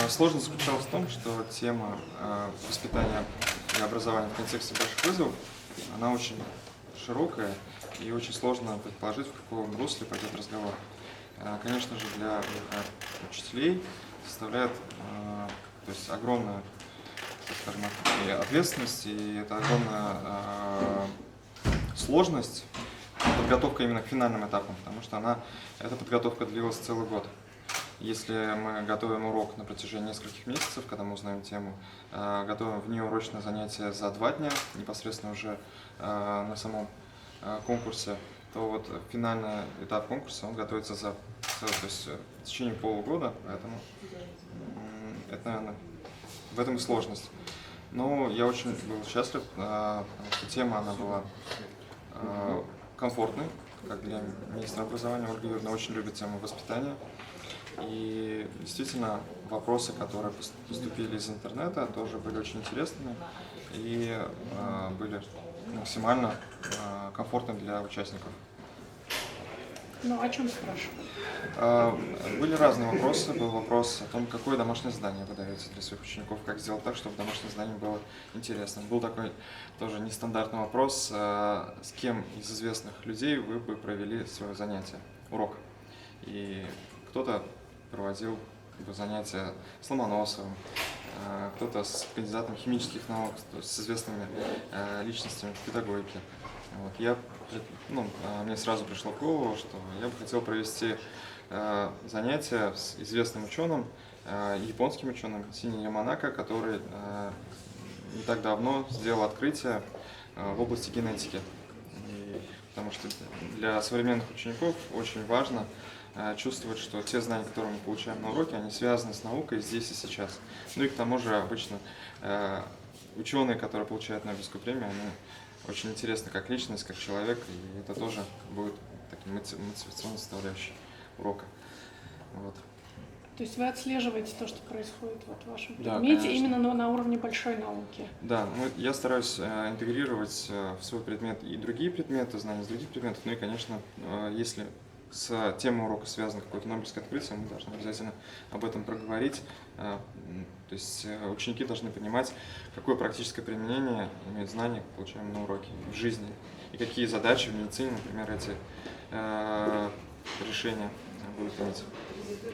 Сложность заключалась в том, что тема воспитания и образования в контексте больших вызовов, она очень широкая и очень сложно предположить, в каком русле пойдет разговор. Конечно же, для учителей составляет то есть огромную, так скажем, и ответственность, и это огромная сложность подготовка именно к финальным этапам, потому что эта подготовка длилась целый год. Если мы готовим урок на протяжении нескольких месяцев, когда мы узнаем тему, готовим внеурочное занятие за 2 дня, непосредственно уже на самом конкурсе, то вот финальный этап конкурса, он готовится то есть, в течение полугода, поэтому это, наверное, в этом и сложность. Но я очень был счастлив, потому что тема, она была комфортной, как для министра образования. Ольга Юрьевна очень любит тему воспитания. И действительно, вопросы, которые поступили из интернета, тоже были очень интересными и были максимально комфортны для участников. Ну, о чем спрашивали? Были разные вопросы. Был вопрос о том, какое домашнее задание вы даете для своих учеников, как сделать так, чтобы домашнее задание было интересным. Был такой тоже нестандартный вопрос, с кем из известных людей вы бы провели свое занятие, урок. И кто-то проводил занятия с Ломоносовым, кто-то с кандидатом химических наук, то есть с известными личностями в педагогике. Вот. Мне сразу пришло в голову, что я бы хотел провести занятия с известным ученым, японским ученым Синя Яманака, который не так давно сделал открытие в области генетики. Потому что для современных учеников очень важно чувствовать, что те знания, которые мы получаем на уроке, они связаны с наукой здесь и сейчас. Ну и к тому же обычно ученые, которые получают Нобелевскую премию, они очень интересны как личность, как человек, и это тоже будет таким мотивационной составляющей урока. Вот. То есть вы отслеживаете то, что происходит в вашем Да, предмете, конечно. именно на уровне большой науки? Да, я стараюсь интегрировать в свой предмет и другие предметы, знания из других предметов, ну и, конечно, если с темой урока связано какое-то нобелевское открытие, мы должны обязательно об этом проговорить. То есть ученики должны понимать, какое практическое применение имеют знания, получаемые на уроке в жизни, и какие задачи в медицине, например, эти решения будут иметь.